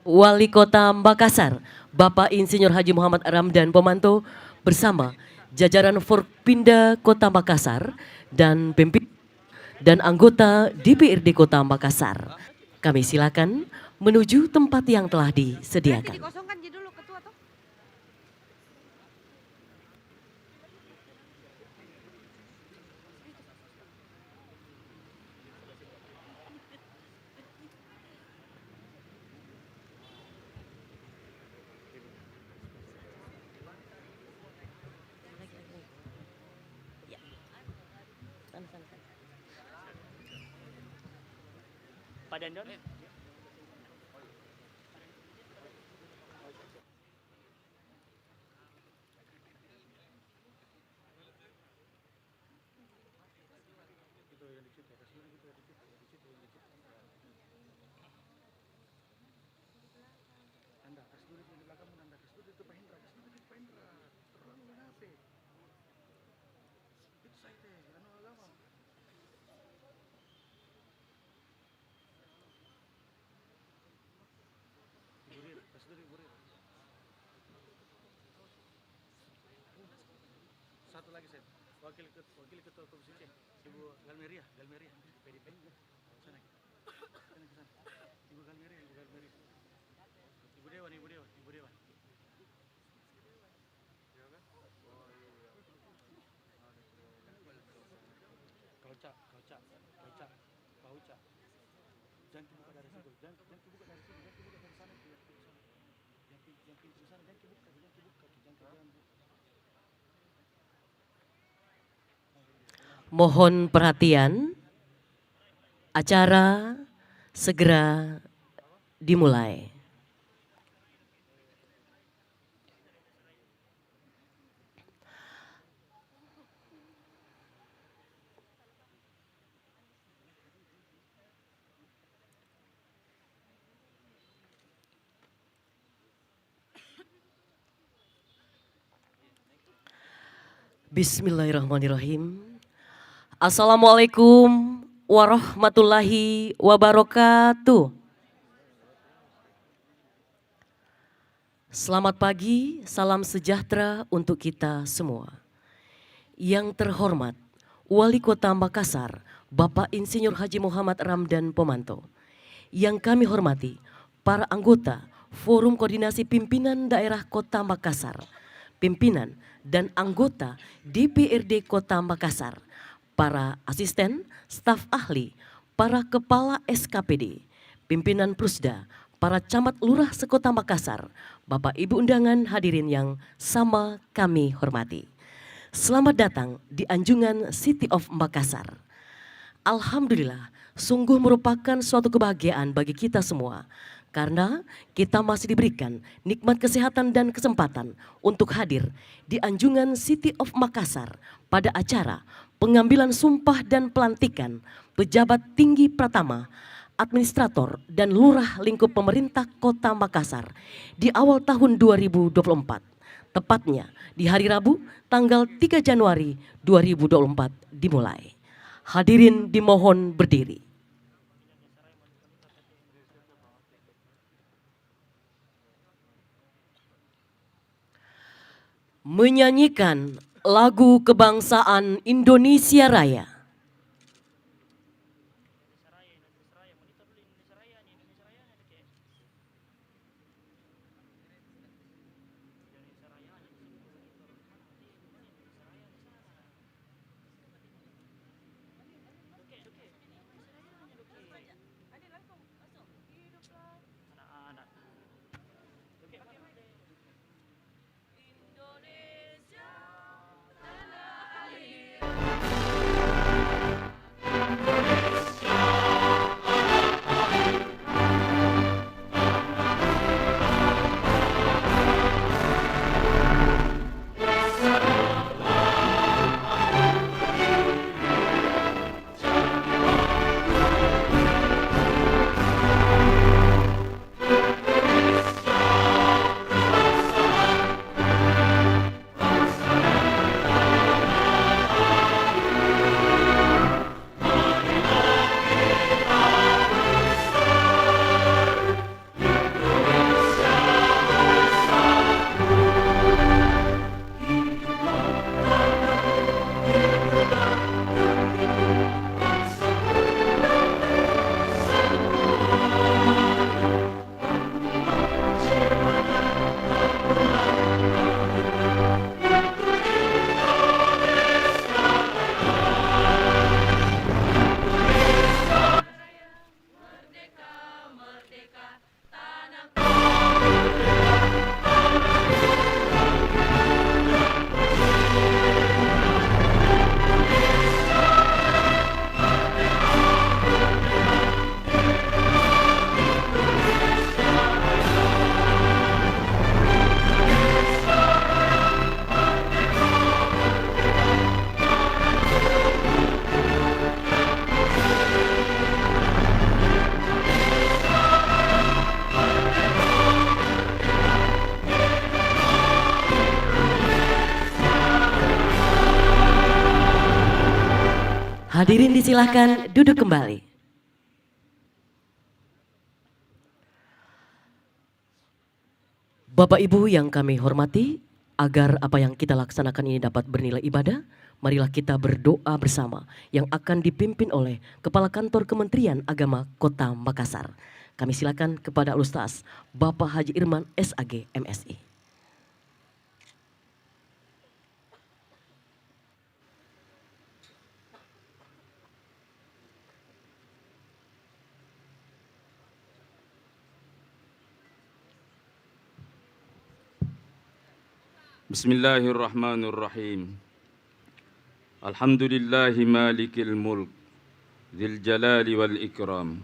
Wali Kota Makassar, Bapak Insinyur Haji Muhammad Ramdan Pomanto bersama jajaran Forpinda Kota Makassar dan pimpinan dan anggota DPRD Kota Makassar. Kami silakan menuju tempat yang telah disediakan. Dikosongkan dulu ketua toh. Pak Dandon. Satu lagi saya, wakil ketua komisi C, Ibu Galmeria, PDP. Sana, sana ke sana. Ibu Galmeria. Ibu Dewan. Kauca. Jangan dibuka dari situ, jangan dibuka dari situ, jangan dibuka dari sana. Yang pintu sana, jangan dibuka. Mohon perhatian, acara segera dimulai. Bismillahirrahmanirrahim. Assalamualaikum warahmatullahi wabarakatuh. Selamat pagi, salam sejahtera untuk kita semua. Yang terhormat, Wali Kota Makassar, Bapak Insinyur Haji Muhammad Ramdan Pomanto. Yang kami hormati, para anggota Forum Koordinasi Pimpinan Daerah Kota Makassar, pimpinan dan anggota DPRD Kota Makassar, para asisten, staf ahli, para kepala SKPD, pimpinan Prusda, para camat lurah sekota Makassar, Bapak Ibu undangan hadirin yang sama kami hormati. Selamat datang di Anjungan City of Makassar. Alhamdulillah, sungguh merupakan suatu kebahagiaan bagi kita semua. Karena kita masih diberikan nikmat kesehatan dan kesempatan untuk hadir di Anjungan City of Makassar pada acara pengambilan sumpah dan pelantikan pejabat tinggi pratama, administrator dan lurah lingkup pemerintah Kota Makassar di awal tahun 2024. Tepatnya di hari Rabu tanggal 3 Januari 2024 dimulai. Hadirin dimohon berdiri. Menyanyikan lagu kebangsaan Indonesia Raya. Hadirin disilahkan duduk kembali. Bapak Ibu yang kami hormati, agar apa yang kita laksanakan ini dapat bernilai ibadah, marilah kita berdoa bersama yang akan dipimpin oleh Kepala Kantor Kementerian Agama Kota Makassar. Kami silakan kepada Ustaz Bapak Haji Irman SAG MSI. Bismillahirrahmanirrahim. Alhamdulillahi malikil mulk dzil jalali wal ikram.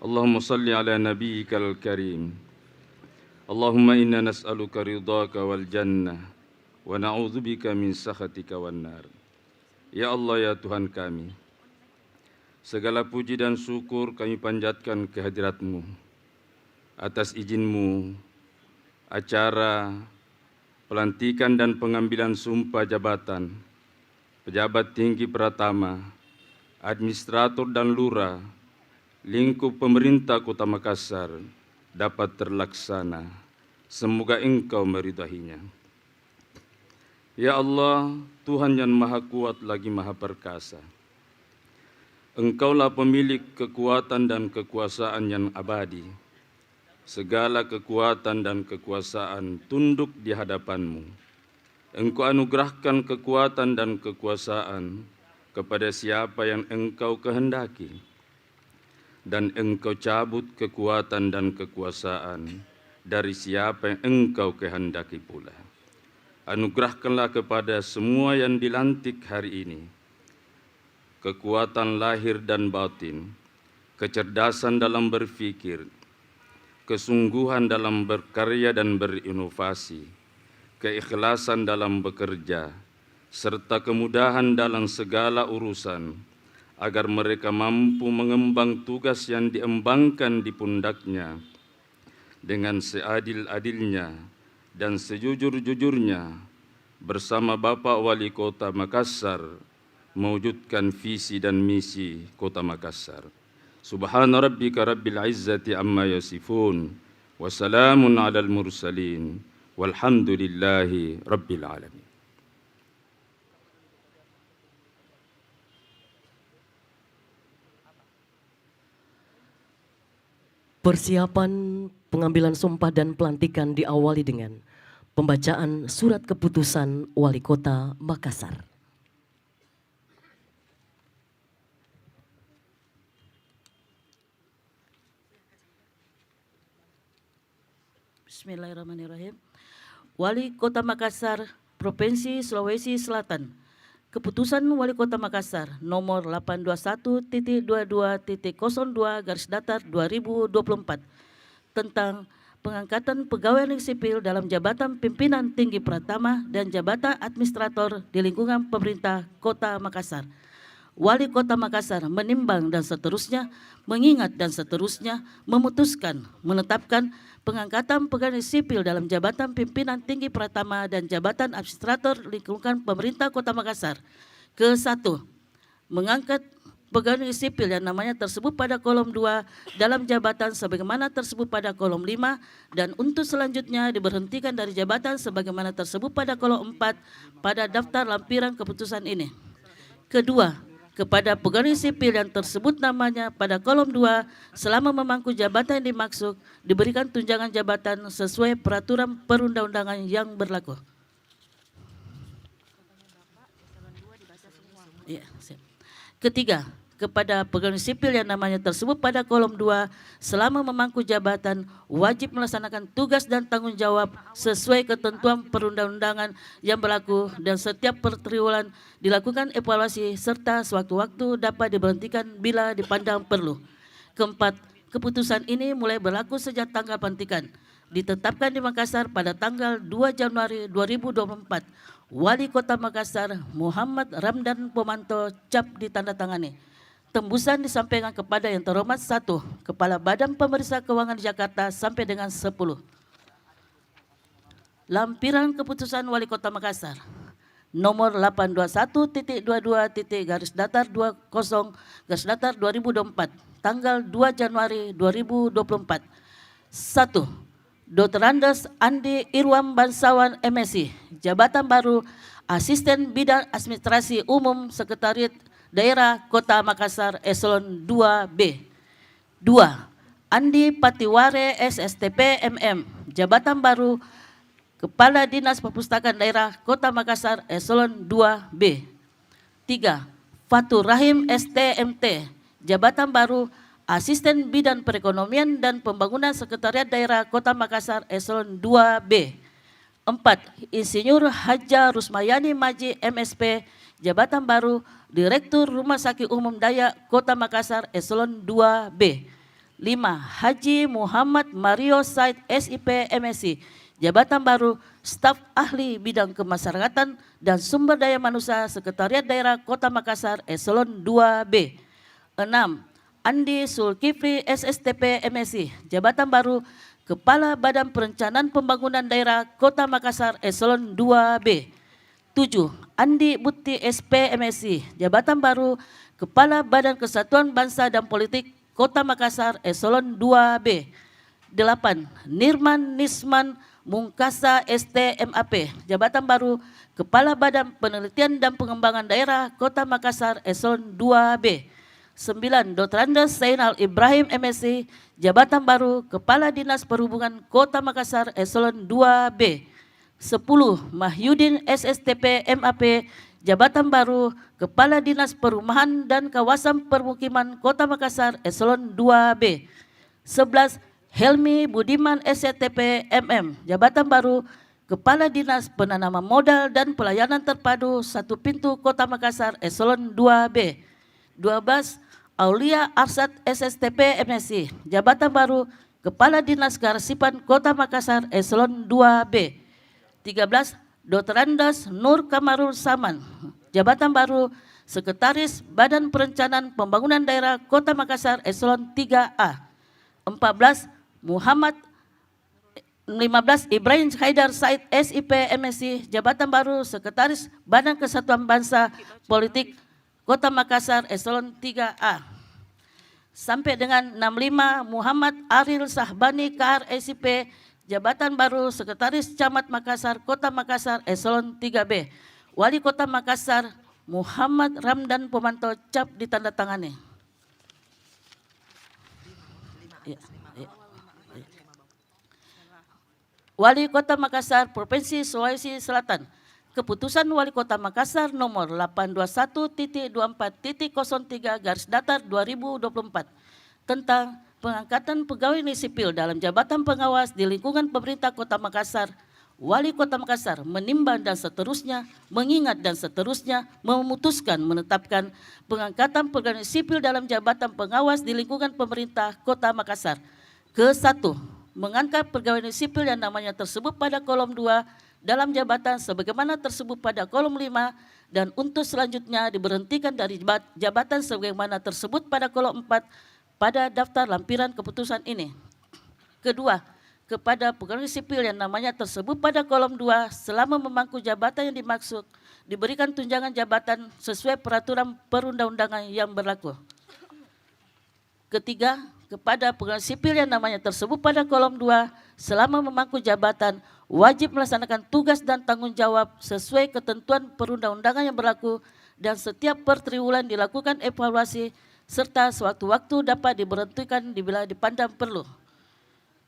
Allahumma salli ala nabiyyikal karim. Allahumma inna nas'aluka ridhaka wal jannah wa na'udzubika min sakhatika wan nar. Ya Allah, ya Tuhan kami, segala puji dan syukur kami panjatkan kehadirat-Mu. Atas izin-Mu, acara pelantikan dan pengambilan sumpah jabatan pejabat tinggi Pratama, administrator dan lurah lingkup pemerintah Kota Makassar dapat terlaksana. Semoga Engkau meridainya. Ya Allah, Tuhan yang Maha Kuat lagi Maha Perkasa. Engkaulah pemilik kekuatan dan kekuasaan yang abadi. Segala kekuatan dan kekuasaan tunduk di hadapan-Mu. Engkau anugerahkan kekuatan dan kekuasaan kepada siapa yang Engkau kehendaki. Dan Engkau cabut kekuatan dan kekuasaan dari siapa yang Engkau kehendaki pula. Anugerahkanlah kepada semua yang dilantik hari ini kekuatan lahir dan batin, kecerdasan dalam berpikir, kesungguhan dalam berkarya dan berinovasi, keikhlasan dalam bekerja, serta kemudahan dalam segala urusan, agar mereka mampu mengemban tugas yang diembankan di pundaknya dengan seadil-adilnya dan sejujur-jujurnya bersama Bapak Wali Kota Makassar mewujudkan visi dan misi Kota Makassar. Subhana rabbika rabbil izzati amma yasifun wa salamun alal mursalin walhamdulillahi rabbil alamin. Persiapan pengambilan sumpah dan pelantikan diawali dengan pembacaan surat keputusan Wali Kota Makassar. Bismillahirrahmanirrahim. Wali Kota Makassar, Provinsi Sulawesi Selatan. Keputusan Wali Kota Makassar nomor 821.22.02/2024 tentang pengangkatan pegawai negeri sipil dalam jabatan pimpinan tinggi Pratama dan jabatan administrator di lingkungan pemerintah Kota Makassar. Wali Kota Makassar menimbang dan seterusnya, mengingat dan seterusnya, memutuskan, menetapkan pengangkatan pegawai sipil dalam jabatan pimpinan tinggi Pratama dan jabatan administrator lingkungan pemerintah Kota Makassar. Ke-1, mengangkat pegawai sipil yang namanya tersebut pada kolom 2 dalam jabatan sebagaimana tersebut pada kolom 5, dan untuk selanjutnya diberhentikan dari jabatan sebagaimana tersebut pada kolom 4 pada daftar lampiran keputusan ini. Kedua, kepada pegawai sipil yang tersebut namanya pada kolom 2 selama memangku jabatan yang dimaksud diberikan tunjangan jabatan sesuai peraturan perundang-undangan yang berlaku. Ya, siap. Ketiga, kepada pegawai sipil yang namanya tersebut pada kolom 2 selama memangku jabatan wajib melaksanakan tugas dan tanggung jawab sesuai ketentuan perundang-undangan yang berlaku, dan setiap pertriwulan dilakukan evaluasi serta sewaktu-waktu dapat diberhentikan bila dipandang perlu. Keempat, keputusan ini mulai berlaku sejak tanggal pelantikan ditetapkan di Makassar pada tanggal 2 Januari 2024. Wali Kota Makassar Muhammad Ramdan Pomanto cap ditandatangani. Tembusan disampaikan kepada yang terhormat 1. Kepala Badan Pemeriksa Keuangan Jakarta sampai dengan 10. Lampiran keputusan Wali Kota Makassar. nomor 821.22.20/2024 tanggal 2 Januari 2024. 1. Dr. Andes Andi Irwam Bansawan MSc, jabatan baru Asisten Bidang Administrasi Umum Sekretariat Daerah Kota Makassar Eselon 2B. 2. Andi Patiware SSTP MM, jabatan baru Kepala Dinas Perpustakaan Daerah Kota Makassar Eselon 2B. 3. Fatur Rahim STMT, jabatan baru Asisten Bidang Perekonomian dan Pembangunan Sekretariat Daerah Kota Makassar Eselon 2B. 4. Insinyur Haja Rusmayani Maji MSP, jabatan baru Direktur Rumah Sakit Umum Dayak Kota Makassar Eselon 2B. 5. Haji Muhammad Mario Said SIP MSc, jabatan baru Staf Ahli Bidang Kemasyarakatan dan Sumber Daya Manusia Sekretariat Daerah Kota Makassar Eselon 2B. 6. Andi Zulkifli SSTP MSc, jabatan baru Kepala Badan Perencanaan Pembangunan Daerah Kota Makassar Eselon 2B. 7. Andi Buti SP MSc, jabatan baru Kepala Badan Kesatuan Bangsa dan Politik Kota Makassar Eselon 2B. 8. Nirman Nisman Mungkasa ST MAP, jabatan baru Kepala Badan Penelitian dan Pengembangan Daerah Kota Makassar Eselon 2B. 9. Dr. Andes Zainal Ibrahim MSc, jabatan baru Kepala Dinas Perhubungan Kota Makassar Eselon 2B. 10. Mahyudin SSTP MAP, jabatan baru Kepala Dinas Perumahan dan Kawasan Permukiman Kota Makassar Eselon 2B. 11. Helmi Budiman SCTP MM, jabatan baru Kepala Dinas Penanaman Modal dan Pelayanan Terpadu Satu Pintu Kota Makassar Eselon 2B. 12. Aulia Arsad SSTP MSc, jabatan baru Kepala Dinas Kearsipan Kota Makassar Eselon 2B. 13. Dr. Andes Nur Kamarul Saman, jabatan baru Sekretaris Badan Perencanaan Pembangunan Daerah Kota Makassar Eselon 3A. 14. 15. Ibrahim Haidar Said SIP MSc, jabatan baru Sekretaris Badan Kesatuan Bangsa Politik Kota Makassar Eselon 3A. Sampai dengan 65. Muhammad Aril Sahbani KR SIP, jabatan baru Sekretaris Camat Makassar Kota Makassar Eselon 3B. Wali Kota Makassar Muhammad Ramdan Pomanto, cap ditandatangani. Wali Kota Makassar Provinsi Sulawesi Selatan. Keputusan Wali Kota Makassar nomor 821.24.03/2024 tentang pengangkatan pegawai negeri sipil dalam jabatan pengawas di lingkungan pemerintah Kota Makassar. Wali Kota Makassar menimbang dan seterusnya, mengingat dan seterusnya, memutuskan menetapkan pengangkatan pegawai negeri sipil dalam jabatan pengawas di lingkungan pemerintah Kota Makassar. Ke-1, mengangkat pegawai negeri sipil yang namanya tersebut pada kolom 2 dalam jabatan sebagaimana tersebut pada kolom 5 dan untuk selanjutnya diberhentikan dari jabatan sebagaimana tersebut pada kolom 4 pada daftar lampiran keputusan ini. Kedua, kepada pegawai sipil yang namanya tersebut pada kolom 2 selama memangku jabatan yang dimaksud diberikan tunjangan jabatan sesuai peraturan perundang-undangan yang berlaku. Ketiga, kepada pegawai sipil yang namanya tersebut pada kolom 2 selama memangku jabatan wajib melaksanakan tugas dan tanggung jawab sesuai ketentuan perundang-undangan yang berlaku dan setiap per triwulan dilakukan evaluasi serta sewaktu-waktu dapat diberhentikan bila dipandang perlu.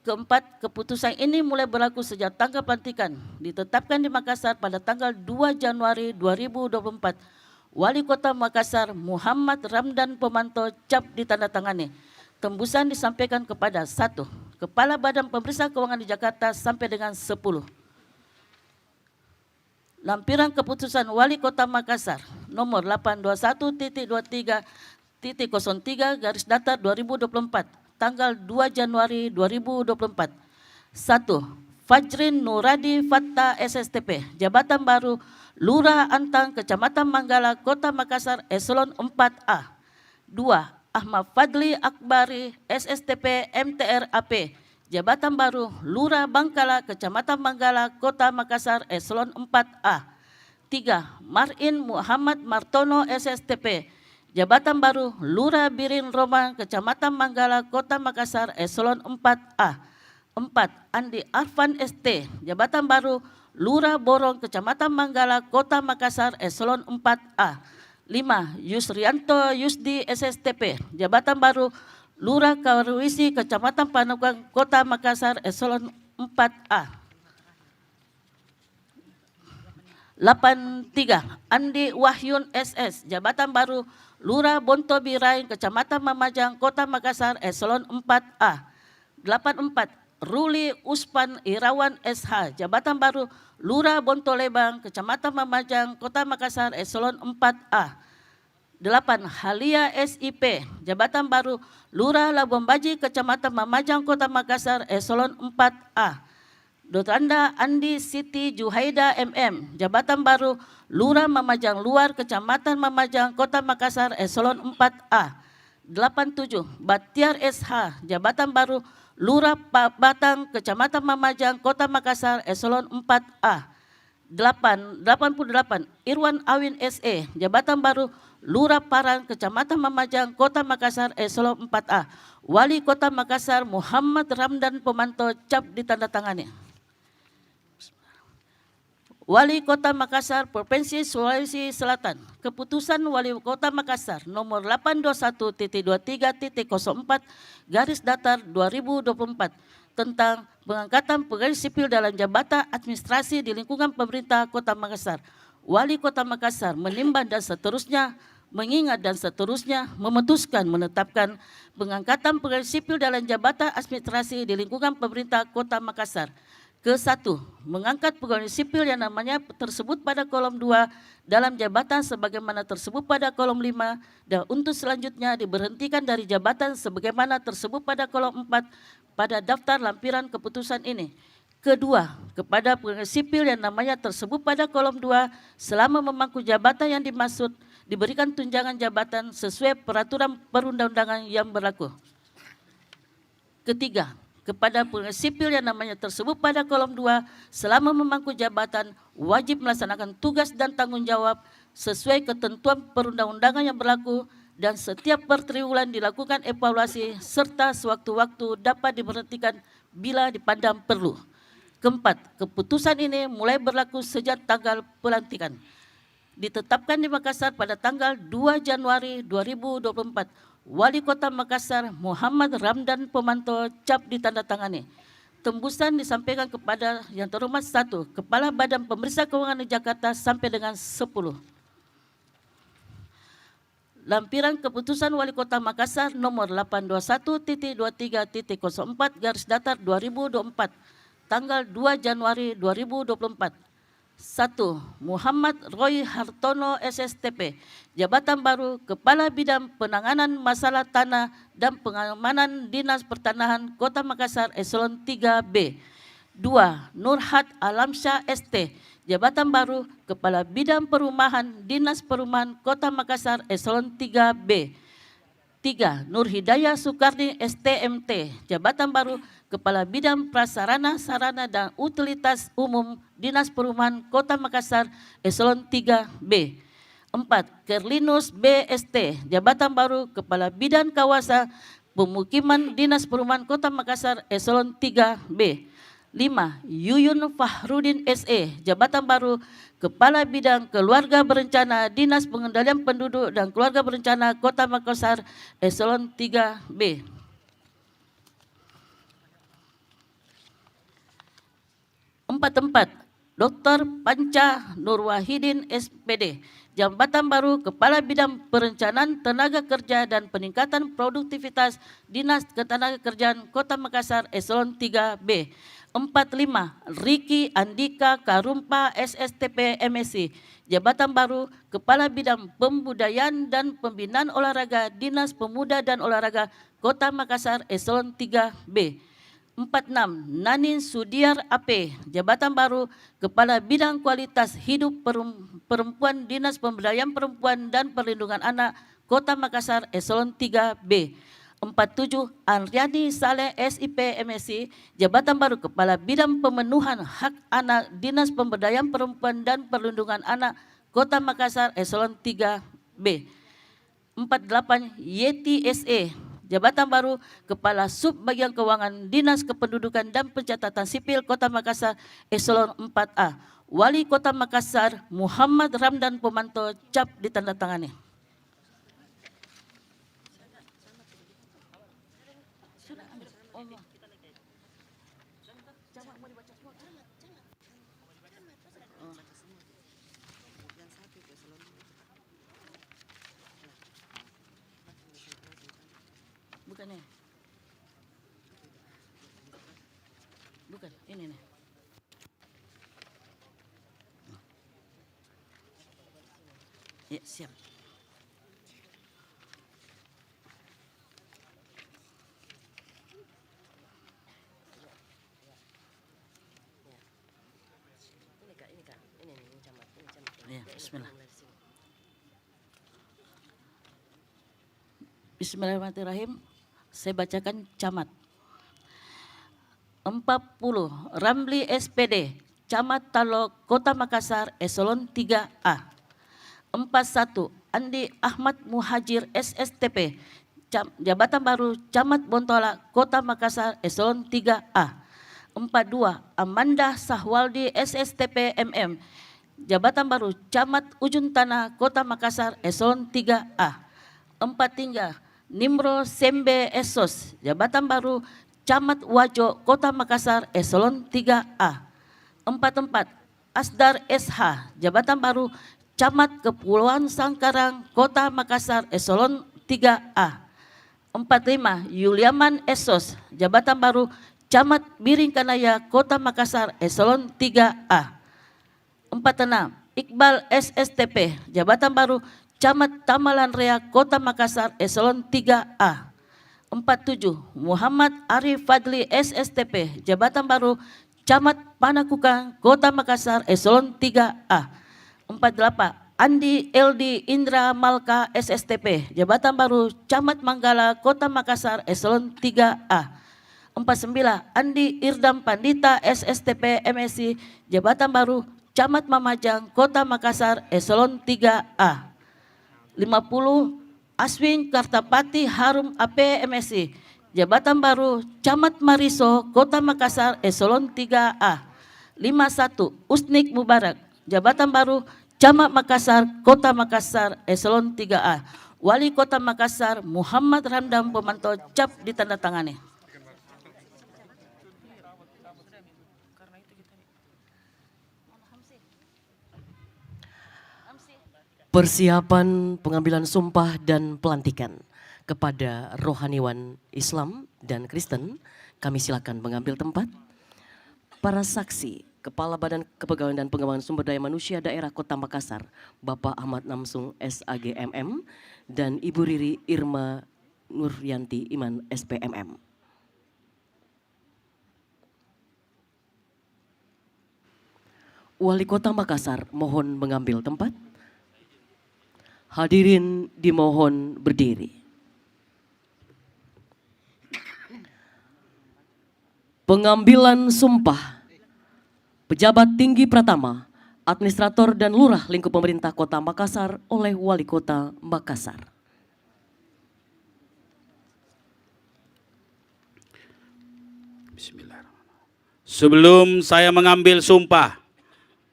Keempat, keputusan ini mulai berlaku sejak tanggal pelantikan ditetapkan di Makassar pada tanggal 2 Januari 2024. Wali Kota Makassar Muhammad Ramdan Pomanto, cap ditandatangani. Tembusan disampaikan kepada 1. Kepala Badan Pemeriksa Keuangan di Jakarta sampai dengan 10. Lampiran keputusan Wali Kota Makassar nomor 821.23.03/2024 tanggal 2 Januari 2024. 1. Fajrin Nuradi Fatta SSTP, jabatan baru Lurah Antang Kecamatan Manggala Kota Makassar Eselon 4A. 2. Ahmad Fadli Akbari SSTP MTRAP, jabatan baru Lurah Bangkala Kecamatan Manggala Kota Makassar Eselon 4A. 3. Marin Muhammad Martono SSTP, Jabatan Baru Lurah Birin Roma, Kecamatan Manggala, Kota Makassar, Eselon 4A. 4. Andi Arfan ST, Jabatan Baru Lurah Borong, Kecamatan Manggala, Kota Makassar, Eselon 4A. 5. Yusrianto Yusdi SSTP, Jabatan Baru Lurah Karuisi, Kecamatan Panegang, Kota Makassar, Eselon 4A. 83. Andi Wahyun SS, Jabatan Baru Lurah Bonto Birai, Kecamatan Mamajang, Kota Makassar, Eselon 4A. 84. Ruli Uspan Irawan SH, Jabatan Baru Lurah Bonto Lebang, Kecamatan Mamajang, Kota Makassar, Eselon 4A. 8. Halia SIP, Jabatan Baru Lurah Labuan Baji, Kecamatan Mamajang, Kota Makassar, Eselon 4A. Dotanda Andi Siti Juhaida MM, Jabatan Baru Lurah Mamajang Luar, Kecamatan Mamajang, Kota Makassar, Eselon 4A. 87. Batiar SH, Jabatan Baru Lurah Batang, Kecamatan Mamajang, Kota Makassar, Eselon 4A. 88. Irwan Awin SE, Jabatan Baru Lurah Parang, Kecamatan Mamajang, Kota Makassar, Eselon 4A. Wali Kota Makassar Muhammad Ramdan Pomanto, cap ditandatangani. Wali Kota Makassar Provinsi Sulawesi Selatan. Keputusan Wali Kota Makassar nomor 821.23.04/2024 tentang pengangkatan pegawai sipil dalam jabatan administrasi di lingkungan pemerintah Kota Makassar. Wali Kota Makassar menimbang dan seterusnya, mengingat dan seterusnya, memutuskan menetapkan pengangkatan pegawai sipil dalam jabatan administrasi di lingkungan pemerintah Kota Makassar. Ke-1, mengangkat pegawai sipil yang namanya tersebut pada kolom 2 dalam jabatan sebagaimana tersebut pada kolom 5 dan untuk selanjutnya diberhentikan dari jabatan sebagaimana tersebut pada kolom 4 pada daftar lampiran keputusan ini. Kedua, kepada pegawai sipil yang namanya tersebut pada kolom 2 selama memangku jabatan yang dimaksud diberikan tunjangan jabatan sesuai peraturan perundang-undangan yang berlaku. Ketiga, kepada pegawai sipil yang namanya tersebut pada kolom 2 selama memangku jabatan wajib melaksanakan tugas dan tanggung jawab sesuai ketentuan perundang-undangan yang berlaku dan setiap bertriwulan dilakukan evaluasi serta sewaktu-waktu dapat diberhentikan bila dipandang perlu. Keempat, keputusan ini mulai berlaku sejak tanggal pelantikan. Ditetapkan di Makassar pada tanggal 2 Januari 2024. Wali Kota Makassar Muhammad Ramdan Pomanto, cap ditandatangani. Tembusan disampaikan kepada yang terhormat 1. Kepala Badan Pemeriksa Keuangan di Jakarta sampai dengan 10. Lampiran keputusan Wali Kota Makassar nomor 821.23.04/2024 tanggal 2 Januari 2024. 1. Muhammad Roy Hartono SSTP, Jabatan Baru Kepala Bidang Penanganan Masalah Tanah dan Pengamanan Dinas Pertanahan Kota Makassar, Eselon 3B. 2. Nurhat Alamsyah ST, Jabatan Baru Kepala Bidang Perumahan Dinas Perumahan Kota Makassar, Eselon 3B. 3. Nur Hidayah Sukarni STMT, Jabatan Baru Kepala Bidang Prasarana, Sarana dan Utilitas Umum Dinas Perumahan Kota Makassar, Eselon 3B. 4. Kerlinus BST, Jabatan Baru Kepala Bidang Kawasan Pemukiman Dinas Perumahan Kota Makassar, Eselon 3B. 5. Yuyun Fahrudin SE, Jabatan Baru Kepala Bidang Keluarga Berencana Dinas Pengendalian Penduduk dan Keluarga Berencana Kota Makassar, Eselon 3B. 4. Dr. Panca Nurwahidin SPD, Jabatan Baru Kepala Bidang Perencanaan Tenaga Kerja dan Peningkatan Produktivitas Dinas Ketenagakerjaan Kota Makassar, Eselon 3B. 45. Riki Andika Karumpa SSTP MSc, Jabatan Baru Kepala Bidang Pembudayaan dan Pembinaan Olahraga Dinas Pemuda dan Olahraga Kota Makassar, Eselon 3B. 46. Nanin Sudiar AP, Jabatan Baru Kepala Bidang Kualitas Hidup Perempuan Dinas Pemberdayaan Perempuan dan Perlindungan Anak Kota Makassar, Eselon 3B. 47 Andriani Saleh SIP MSc, jabatan baru Kepala Bidang Pemenuhan Hak Anak Dinas Pemberdayaan Perempuan dan Perlindungan Anak Kota Makassar Eselon 3B. 48 Yeti SE, jabatan baru Kepala Sub Bagian Keuangan Dinas Kependudukan dan Pencatatan Sipil Kota Makassar Eselon 4A. Wali Kota Makassar Muhammad Ramdan Pomanto, cap ditandatangani. Bukan nih. Bukan, ini nih. Ya, siap. Ya, bismillah. Bismillahirrahmanirrahim. Saya bacakan camat. 40 Ramli SPD, Camat Talo Kota Makassar Eselon 3A. 41 Andi Ahmad Muhajir SSTP, jabatan baru Camat Bontola Kota Makassar Eselon 3A. 42 Amanda Sahwaldi SSTP MM, jabatan baru Camat Ujung Tanah Kota Makassar Eselon 3A. 43 Nimro Sembe Esos, jabatan baru Camat Wajo Kota Makassar Eselon 3A. 44 Asdar SH, jabatan baru Camat Kepulauan Sangkarang Kota Makassar Eselon 3A. 45 Yuliaman Esos, jabatan baru Camat Biringkanaya Kota Makassar Eselon 3A. 46 Iqbal SSTP, jabatan baru Camat Tamalan Rea Kota Makassar Eselon 3A. 47 Muhammad Arif Fadli SSTP, jabatan baru Camat Panakukang Kota Makassar Eselon 3A. 48 Andi LD Indra Malka SSTP, jabatan baru Camat Manggala Kota Makassar Eselon 3A. 49 Andi Irdam Pandita SSTP MSc, jabatan baru Camat Mamajang Kota Makassar Eselon 3A. 50 Aswin Kartapati Harum AP MSc, jabatan baru Camat Mariso Kota Makassar Eselon 3A. 51 Usnik Mubarak, jabatan baru Camat Makassar Kota Makassar Eselon 3A. Wali Kota Makassar Muhammad Ramdan Pomanto, cap ditandatangani. Persiapan pengambilan sumpah dan pelantikan kepada rohaniwan Islam dan Kristen, kami silakan mengambil tempat. Para saksi, Kepala Badan Kepegawaian dan Pengembangan Sumber Daya Manusia Daerah Kota Makassar, Bapak Ahmad Namsung SAG MM, dan Ibu Riri Irma Nuryanti Iman SPMM. Wali Kota Makassar mohon mengambil tempat. Hadirin dimohon berdiri. Pengambilan sumpah pejabat tinggi Pratama, administrator dan lurah lingkup pemerintah Kota Makassar oleh Wali Kota Makassar. Bismillahirrahmanirrahim. Sebelum saya mengambil sumpah,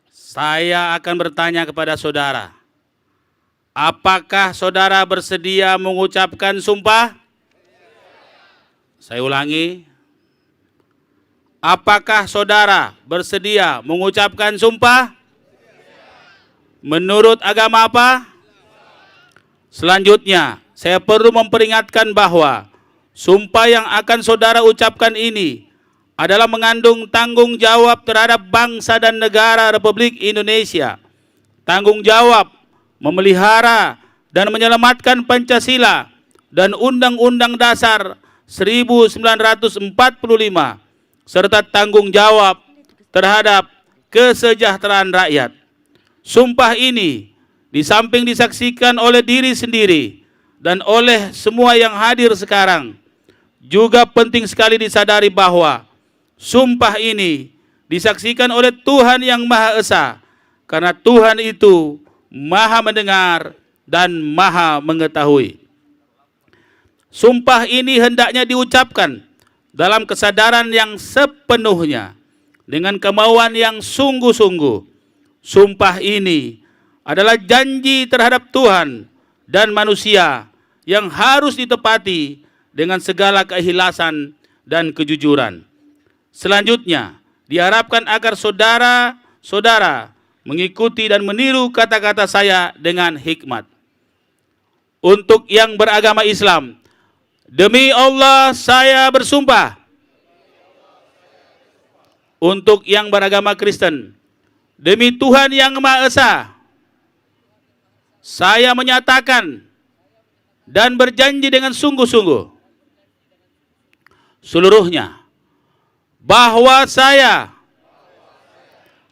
saya akan bertanya kepada saudara. Apakah saudara bersedia mengucapkan sumpah? Saya ulangi. Apakah saudara bersedia mengucapkan sumpah? Menurut agama apa? Selanjutnya, saya perlu memperingatkan bahwa sumpah yang akan saudara ucapkan ini adalah mengandung tanggung jawab terhadap bangsa dan negara Republik Indonesia. Tanggung jawab memelihara dan menyelamatkan Pancasila dan Undang-Undang Dasar 1945 serta tanggung jawab terhadap kesejahteraan rakyat. Sumpah ini di samping disaksikan oleh diri sendiri dan oleh semua yang hadir sekarang, juga penting sekali disadari bahwa sumpah ini disaksikan oleh Tuhan yang Maha Esa, karena Tuhan itu Maha mendengar dan Maha mengetahui. Sumpah ini hendaknya diucapkan dalam kesadaran yang sepenuhnya, dengan kemauan yang sungguh-sungguh. Sumpah ini adalah janji terhadap Tuhan dan manusia yang harus ditepati dengan segala keikhlasan dan kejujuran. Selanjutnya, diharapkan agar saudara-saudara mengikuti dan meniru kata-kata saya dengan hikmat. Untuk yang beragama Islam, demi Allah saya bersumpah. Untuk yang beragama Kristen, demi Tuhan yang Maha Esa, saya menyatakan dan berjanji dengan sungguh-sungguh seluruhnya bahwa saya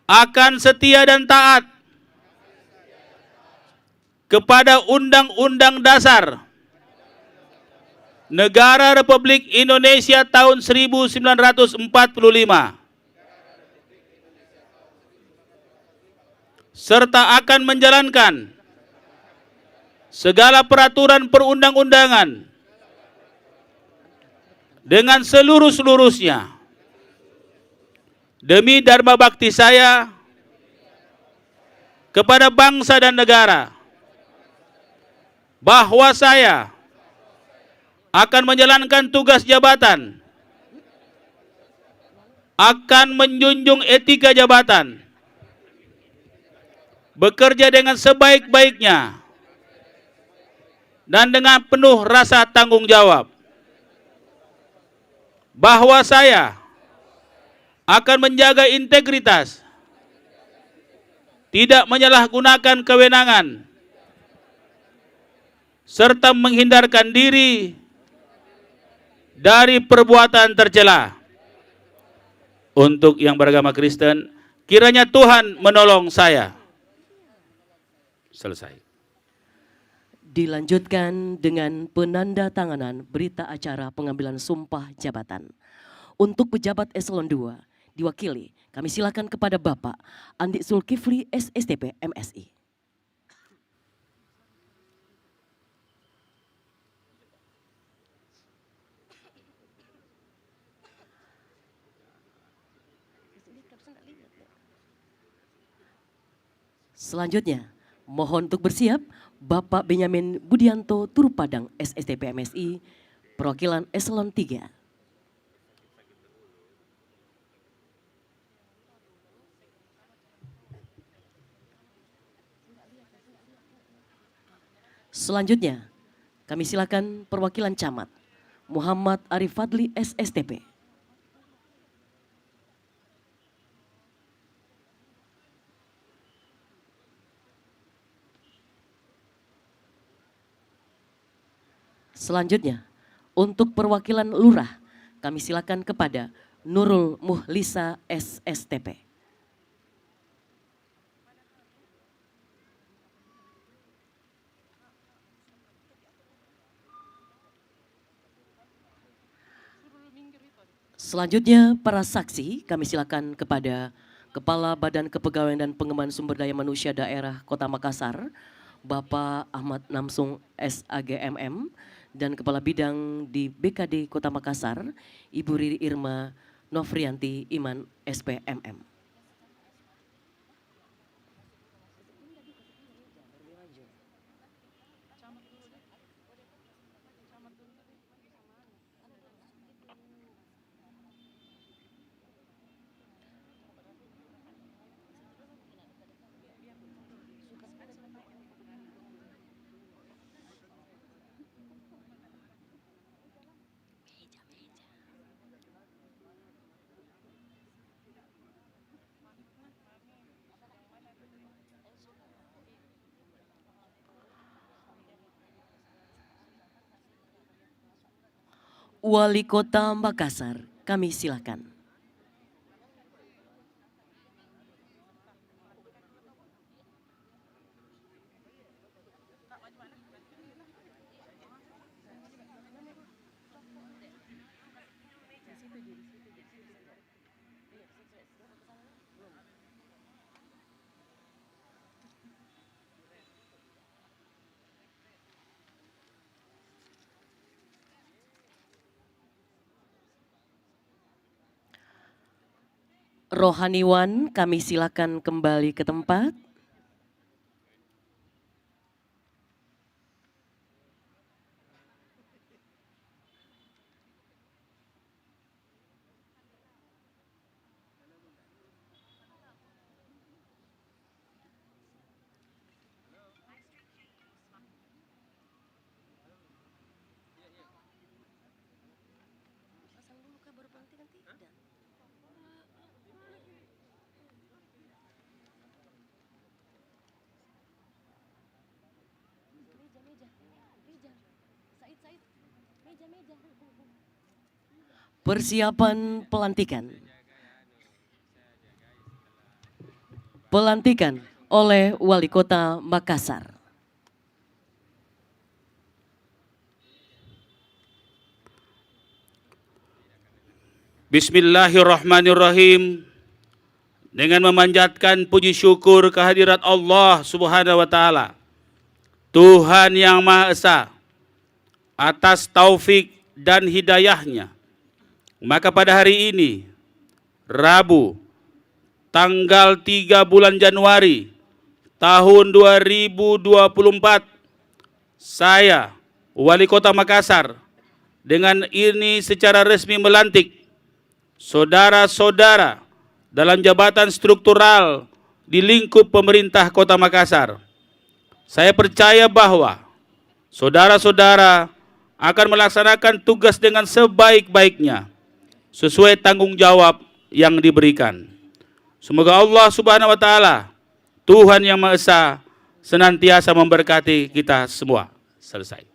akan setia dan taat kepada Undang-Undang Dasar Negara Republik Indonesia tahun 1945, serta akan menjalankan segala peraturan perundang-undangan dengan seluruh-seluruhnya demi dharma bakti saya kepada bangsa dan negara, bahwa saya akan menjalankan tugas jabatan, akan menjunjung etika jabatan, bekerja dengan sebaik-baiknya dan dengan penuh rasa tanggung jawab, bahwa saya akan menjaga integritas, tidak menyalahgunakan kewenangan, serta menghindarkan diri dari perbuatan tercela. Untuk yang beragama Kristen, kiranya Tuhan menolong saya. Selesai. Dilanjutkan dengan penandatanganan berita acara pengambilan sumpah jabatan. Untuk pejabat eselon 2 diwakili, kami silakan kepada Bapak Andi Zulkifli SSTP MSI. Selanjutnya, mohon untuk bersiap Bapak Benyamin Budianto Turupadang SSTP MSI, perwakilan eselon 3. Selanjutnya, kami silakan perwakilan camat Muhammad Arif Fadli SSTP. Selanjutnya, untuk perwakilan lurah, kami silakan kepada Nurul Muhlisa SSTP. Selanjutnya, para saksi kami silakan kepada Kepala Badan Kepegawaian dan Pengembangan Sumber Daya Manusia Daerah Kota Makassar, Bapak Ahmad Namsung SAGMM, dan Kepala Bidang di BKD Kota Makassar, Ibu Riri Irma Novrianti Iman SPMM. Wali Kota Makassar, kami silakan. Rohaniwan, kami silakan kembali ke tempat. Persiapan pelantikan. Pelantikan oleh Wali Kota Makassar. Bismillahirrahmanirrahim. Dengan memanjatkan puji syukur kehadirat Allah Subhanahu wa taala, Tuhan yang Maha Esa, atas taufik dan hidayahnya, maka pada hari ini, Rabu, tanggal 3 bulan Januari tahun 2024, saya, Wali Kota Makassar, dengan ini secara resmi melantik saudara-saudara dalam jabatan struktural di lingkup pemerintah Kota Makassar. Saya percaya bahwa saudara-saudara akan melaksanakan tugas dengan sebaik-baiknya sesuai tanggung jawab yang diberikan. Semoga Allah Subhanahu wa taala, Tuhan yang Maha Esa, senantiasa memberkati kita semua. Selesai.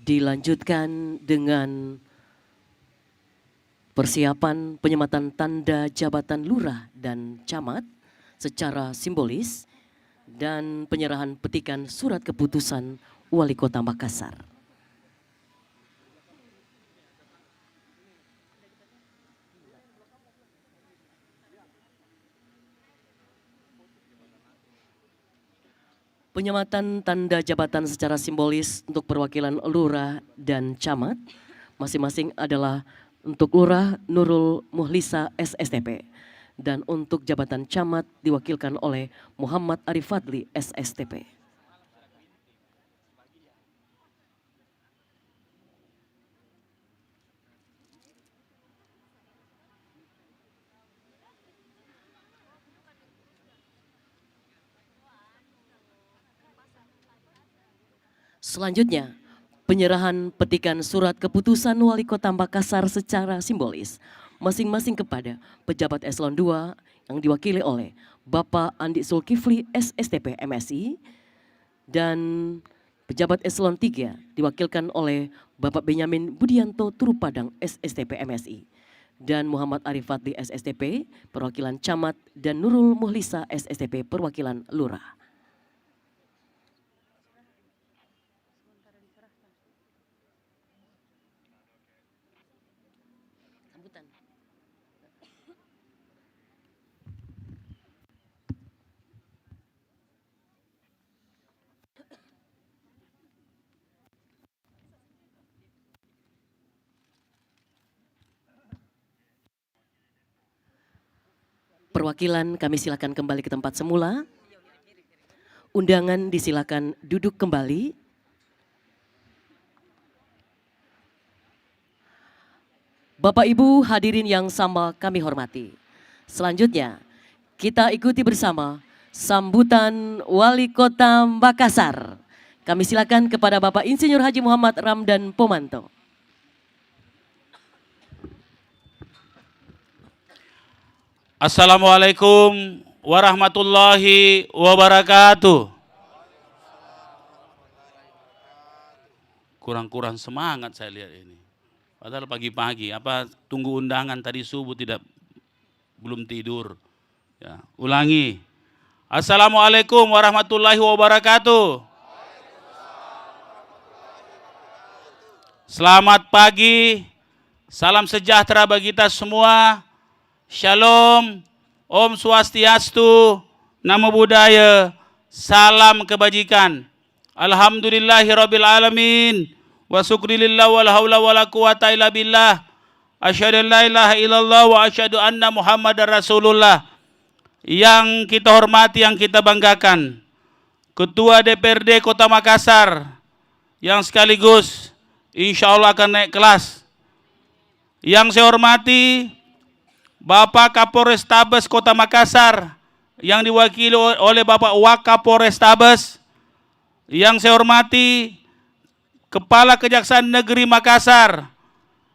Dilanjutkan dengan persiapan penyematan tanda jabatan lurah dan camat secara simbolis dan penyerahan petikan surat keputusan Wali Kota Makassar. Penyematan tanda jabatan secara simbolis untuk perwakilan lurah dan camat masing-masing adalah untuk lurah Nurul Muhlisa SSTP dan untuk jabatan camat diwakilkan oleh Muhammad Arif Fadli SSTP. Selanjutnya, penyerahan petikan surat keputusan Wali Kota Makassar secara simbolis masing-masing kepada pejabat eselon 2 yang diwakili oleh Bapak Andi Zulkifli SSTP MSI dan pejabat eselon 3 diwakilkan oleh Bapak Benyamin Budianto Turupadang SSTP MSI dan Muhammad Arif Fadli SSTP perwakilan camat dan Nurul Muhlisa SSTP perwakilan lurah. Perwakilan kami silakan kembali ke tempat semula. Undangan disilakan duduk kembali. Bapak Ibu hadirin yang sama kami hormati. Selanjutnya kita ikuti bersama sambutan Wali Kota Makassar. Kami silakan kepada Bapak Insinyur Haji Muhammad Ramdan Pomanto. Assalamualaikum warahmatullahi wabarakatuh. Kurang-kurang semangat saya lihat ini. Padahal pagi-pagi, apa tunggu undangan tadi subuh belum tidur. Ya, ulangi. Assalamualaikum warahmatullahi wabarakatuh. Selamat pagi, salam sejahtera bagi kita semua. Shalom, Om Swastiastu, Namo Buddhaya, salam kebajikan. Alhamdulillahirabbil alamin. Wa syukrulillah wal haula wala quwata illa billah. Asyhadu an la ilaha illallah wa asyhadu anna Muhammadar Rasulullah. Yang kita hormati, yang kita banggakan, Ketua DPRD Kota Makassar yang sekaligus insya Allah akan naik kelas. Yang saya hormati Bapak Kapolrestabes Kota Makassar yang diwakili oleh Bapak Wakapolrestabes. Yang saya hormati Kepala Kejaksaan Negeri Makassar.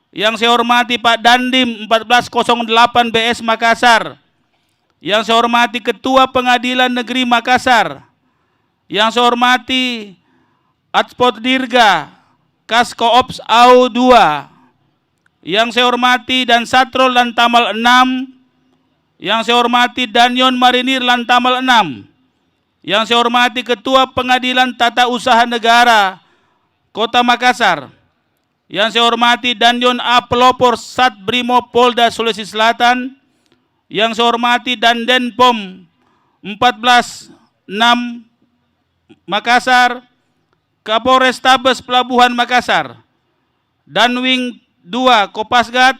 Yang saya hormati Pak Dandim 1408 BS Makassar. Yang saya hormati Ketua Pengadilan Negeri Makassar. Yang saya hormati Adspot Dirga Kaskoops AU 2. Yang saya hormati Dan Satrol Lantamal 6. Yang saya hormati Danyon Marinir Lantamal 6. Yang saya hormati Ketua Pengadilan Tata Usaha Negara Kota Makassar. Yang saya hormati Danyon A. Pelopor Sat Brimo Polda Sulawesi Selatan. Yang saya hormati Dandenpom 14 6 Makassar, Kapolrestabes Pelabuhan Makassar, Danwing 2 Kopasgat,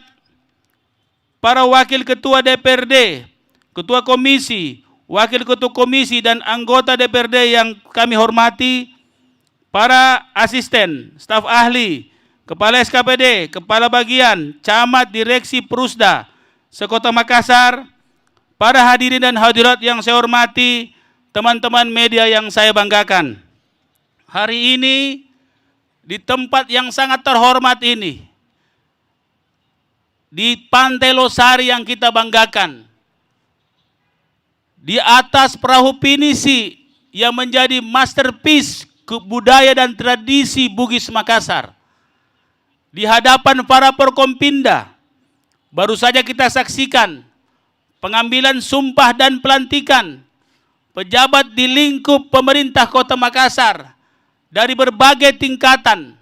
para wakil ketua DPRD, ketua komisi, wakil ketua komisi dan anggota DPRD yang kami hormati, para asisten, staf ahli, kepala SKPD, kepala bagian, camat, direksi Prusda sekota Makassar, para hadirin dan hadirat yang saya hormati, teman-teman media yang saya banggakan. Hari ini di tempat yang sangat terhormat ini, di Pantai Losari yang kita banggakan, di atas perahu pinisi yang menjadi masterpiece budaya dan tradisi Bugis Makassar, di hadapan para Forkompinda, baru saja kita saksikan pengambilan sumpah dan pelantikan pejabat di lingkup pemerintah Kota Makassar dari berbagai tingkatan.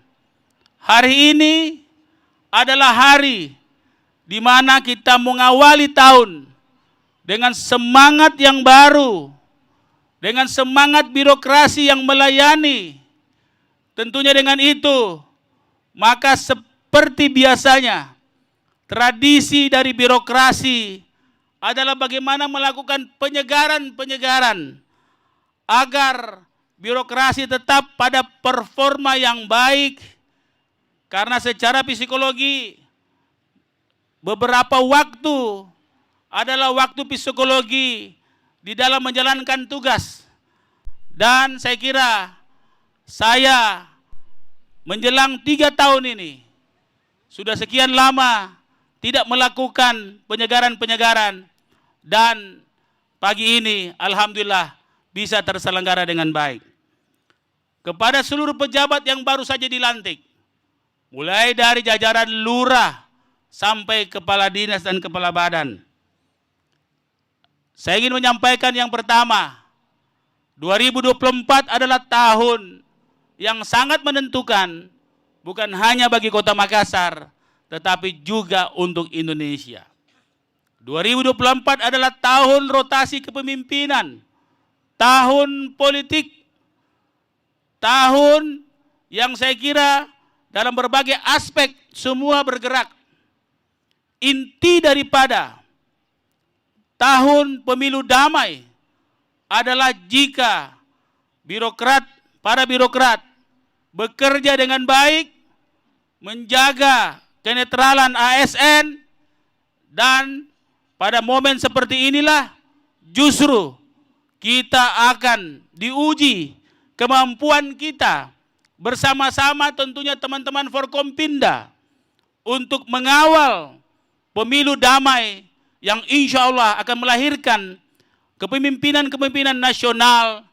Hari ini adalah hari di mana kita mengawali tahun dengan semangat yang baru, dengan semangat birokrasi yang melayani. Tentunya dengan itu, maka seperti biasanya, tradisi dari birokrasi adalah bagaimana melakukan penyegaran-penyegaran agar birokrasi tetap pada performa yang baik, karena secara psikologi beberapa waktu adalah waktu psikologi di dalam menjalankan tugas. Dan saya kira saya menjelang 3 tahun ini sudah sekian lama tidak melakukan penyegaran-penyegaran, dan pagi ini alhamdulillah bisa terselenggara dengan baik. Kepada seluruh pejabat yang baru saja dilantik, mulai dari jajaran lurah sampai kepala dinas dan kepala badan, saya ingin menyampaikan yang pertama, 2024 adalah tahun yang sangat menentukan, bukan hanya bagi Kota Makassar, tetapi juga untuk Indonesia. 2024 adalah tahun rotasi kepemimpinan, tahun politik, tahun yang saya kira dalam berbagai aspek semua bergerak. Inti daripada tahun pemilu damai adalah jika para birokrat bekerja dengan baik, menjaga kenetralan ASN, dan pada momen seperti inilah justru kita akan diuji kemampuan kita bersama-sama, tentunya teman-teman Forkompinda, untuk mengawal pemilu damai yang insya Allah akan melahirkan kepemimpinan-kepemimpinan nasional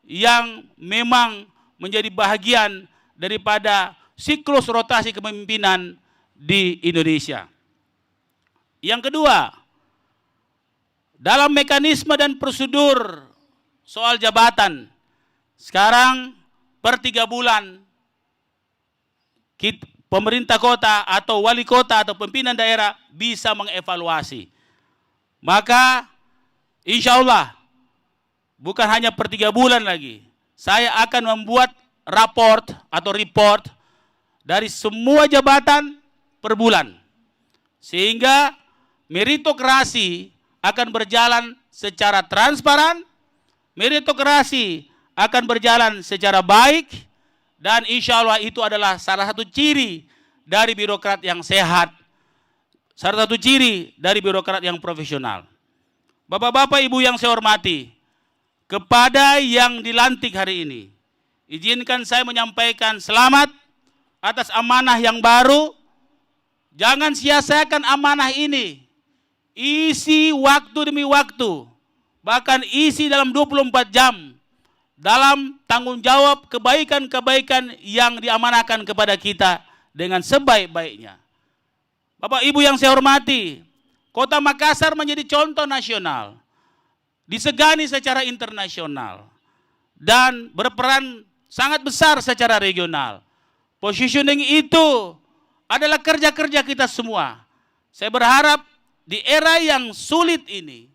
yang memang menjadi bahagian daripada siklus rotasi kepemimpinan di Indonesia. Yang kedua, dalam mekanisme dan prosedur soal jabatan, sekarang per 3 bulan pemerintah kota atau wali kota atau pimpinan daerah bisa mengevaluasi Maka insya Allah bukan hanya per 3 bulan lagi, saya akan membuat raport atau report dari semua jabatan per bulan. Sehingga meritokrasi akan berjalan secara transparan, meritokrasi akan berjalan secara baik, dan insya Allah itu adalah salah satu ciri dari birokrat yang sehat, salah satu ciri dari birokrat yang profesional. Bapak-bapak, ibu yang saya hormati, kepada yang dilantik hari ini, izinkan saya menyampaikan selamat atas amanah yang baru. Jangan sia-siakan amanah ini. Isi waktu demi waktu, bahkan isi dalam 24 jam, dalam tanggung jawab kebaikan-kebaikan yang diamanahkan kepada kita dengan sebaik-baiknya. Bapak Ibu yang saya hormati, Kota Makassar menjadi contoh nasional, disegani secara internasional, dan berperan sangat besar secara regional. Positioning itu adalah kerja-kerja kita semua. Saya berharap di era yang sulit ini,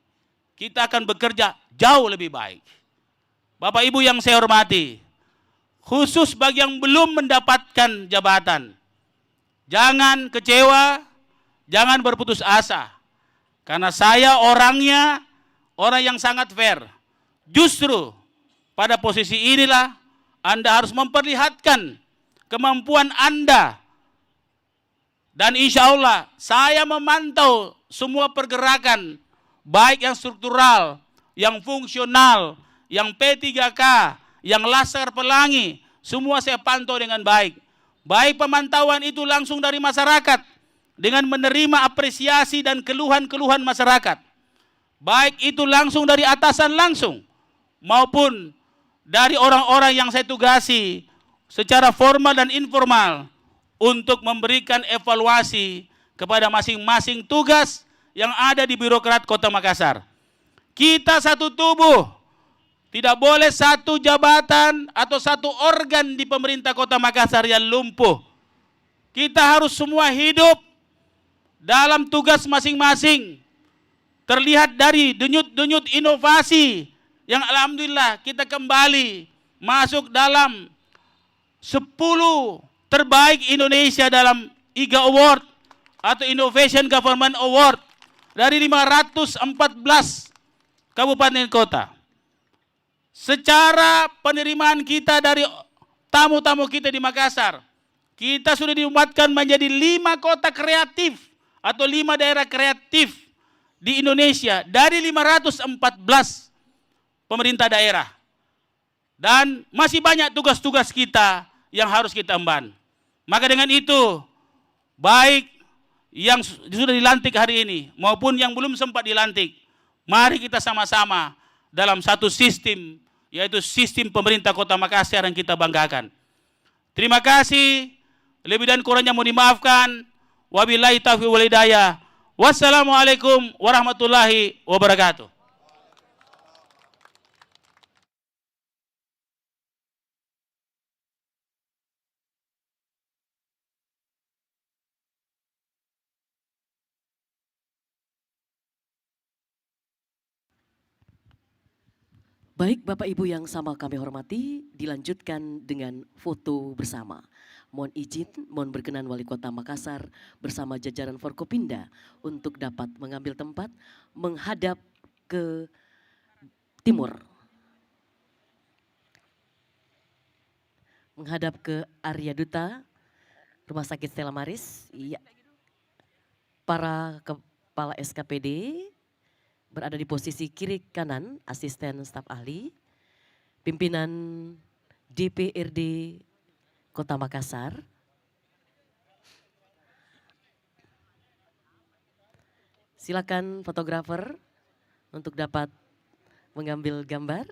kita akan bekerja jauh lebih baik. Bapak Ibu yang saya hormati, khusus bagi yang belum mendapatkan jabatan, jangan kecewa, jangan berputus asa. Karena saya orangnya, orang yang sangat fair. Justru pada posisi inilah Anda harus memperlihatkan kemampuan Anda. Dan insya Allah saya memantau semua pergerakan, baik yang struktural, yang fungsional, yang P3K, yang Laskar Pelangi, semua saya pantau dengan baik. Baik pemantauan itu langsung dari masyarakat, dengan menerima apresiasi dan keluhan-keluhan masyarakat. Baik itu langsung dari atasan langsung, maupun dari orang-orang yang saya tugasi secara formal dan informal, untuk memberikan evaluasi kepada masing-masing tugas yang ada di birokrat Kota Makassar. Kita satu tubuh, tidak boleh satu jabatan atau satu organ di pemerintah Kota Makassar yang lumpuh. Kita harus semua hidup dalam tugas masing-masing. Terlihat dari denyut-denyut inovasi yang alhamdulillah kita kembali masuk dalam 10 terbaik Indonesia dalam IGA Award atau Innovation Government Award dari 514 kabupaten kota. Secara penerimaan kita dari tamu-tamu kita di Makassar, kita sudah diumatkan menjadi 5 kota kreatif atau 5 daerah kreatif di Indonesia dari 514 pemerintah daerah. Dan masih banyak tugas-tugas kita yang harus kita emban. Maka dengan itu, baik yang sudah dilantik hari ini maupun yang belum sempat dilantik, mari kita sama-sama dalam satu sistem, yaitu sistem pemerintah Kota Makassar yang kita banggakan. Terima kasih, lebih dan kurangnya mohon dimaafkan. Wabillahi taufiq wal hidayah. Wassalamualaikum warahmatullahi wabarakatuh. Baik Bapak Ibu yang sama kami hormati, dilanjutkan dengan foto bersama. Mohon izin, mohon berkenan Wali Kota Makassar bersama jajaran Forkopimda untuk dapat mengambil tempat menghadap ke timur. Menghadap ke Arya Duta, Rumah Sakit Stella Maris. Iya. Para kepala SKPD berada di posisi kiri kanan, asisten staf ahli, pimpinan DPRD Kota Makassar. Silakan fotografer untuk dapat mengambil gambar.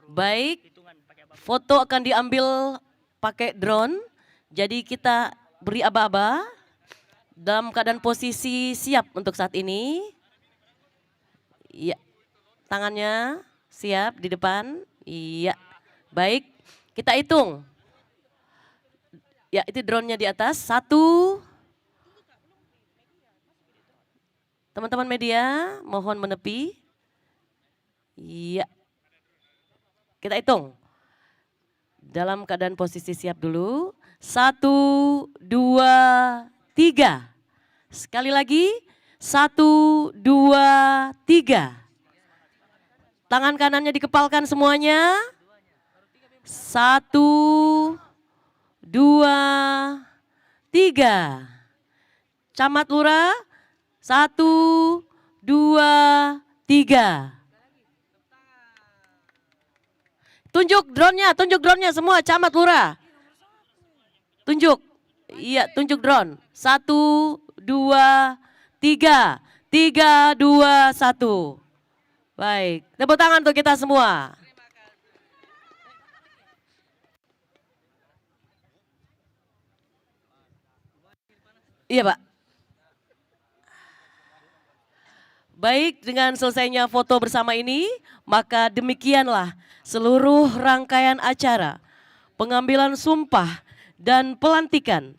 Baik, foto akan diambil pakai drone. Jadi kita beri aba-aba dalam keadaan posisi siap untuk saat ini. Ya, tangannya siap di depan. Iya, baik. Kita hitung. Ya, itu drone-nya di atas. 1. Teman-teman media, mohon menepi. Iya. Kita hitung. Dalam keadaan posisi siap dulu. 1, 2, 3. Sekali lagi. 1, 2, 3. Tangan kanannya dikepalkan semuanya. 1, 2, 3. Camat Lurah. 1, 2, 3. Tunjuk drone-nya semua camat lurah. Tunjuk. Iya, tunjuk drone. 1, 2, 3. 3, 2, 1. Baik, tepuk tangan untuk kita semua. Iya, Pak. Baik, dengan selesainya foto bersama ini, maka demikianlah seluruh rangkaian acara pengambilan sumpah dan pelantikan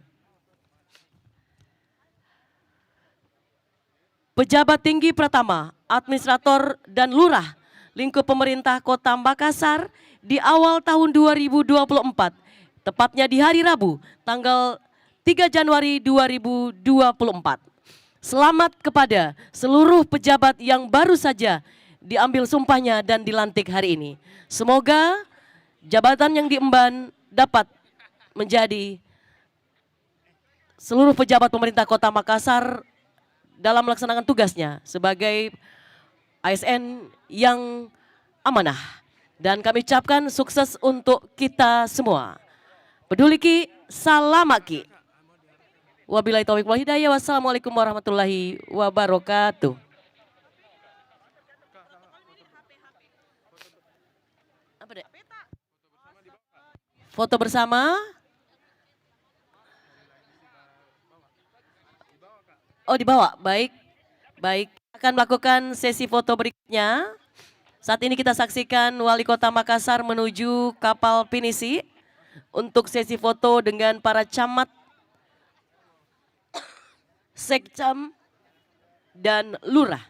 pejabat tinggi pertama, administrator dan lurah lingkup pemerintah Kota Makassar di awal tahun 2024, tepatnya di hari Rabu, tanggal 3 Januari 2024. Selamat kepada seluruh pejabat yang baru saja diambil sumpahnya dan dilantik hari ini. Semoga jabatan yang diemban dapat menjadi seluruh pejabat pemerintah Kota Makassar dalam melaksanakan tugasnya sebagai ASN yang amanah. Dan kami ucapkan sukses untuk kita semua. Peduli Ki, salamaki. Wabillahi taufiq wal hidayah. Wassalamualaikum warahmatullahi wabarakatuh. Apa deh? Foto bersama. Oh, dibawa. Baik. Baik. Akan melakukan sesi foto berikutnya. Saat ini kita saksikan Wali Kota Makassar menuju kapal pinisi untuk sesi foto dengan para camat, sekcam, dan lurah.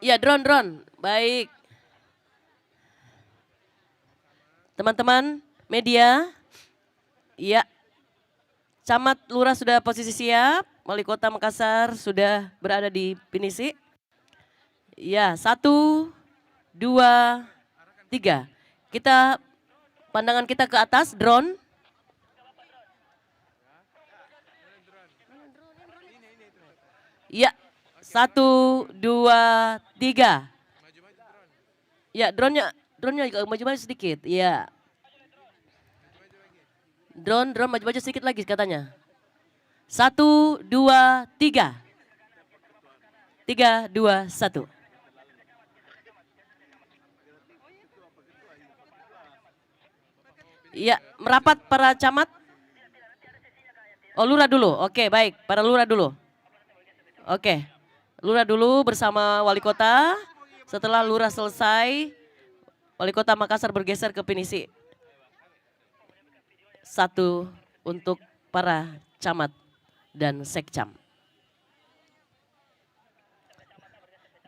Ya, drone. Baik. Teman-teman media, ya, camat lurah sudah posisi siap, Wali Kota Makassar sudah berada di pinisi. Ya, 1, 2, 3. Kita, pandangan kita ke atas, drone. Ya, 1, 2, 3. Ya, drone-nya maju-maju sedikit. Ya. Drone maju-maju sedikit lagi katanya. 1, 2, 3. 3, 2, 1. Ya, merapat para camat. Oh, lurah dulu. Oke, baik. Para lurah dulu. Oke. Lurah dulu bersama wali kota. Setelah lurah selesai, Wali Kota Makassar bergeser ke pinisi. 1 untuk para camat dan sekcam.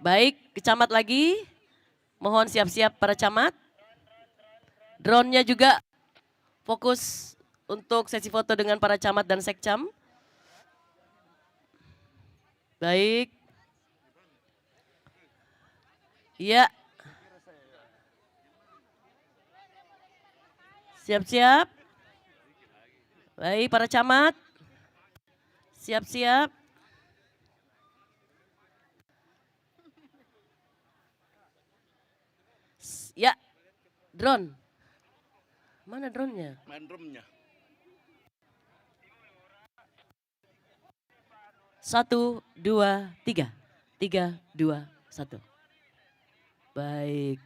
Baik, ke camat lagi. Mohon siap-siap para camat. Drone-nya juga fokus untuk sesi foto dengan para camat dan sekcam. Baik. Ya. Siap-siap. Baik, para camat. Siap-siap. Ya, drone. Mana drone-nya? Main drone-nya. 1, 2, 3. 3, 2, 1. Baik.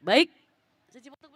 Baik. Sesi foto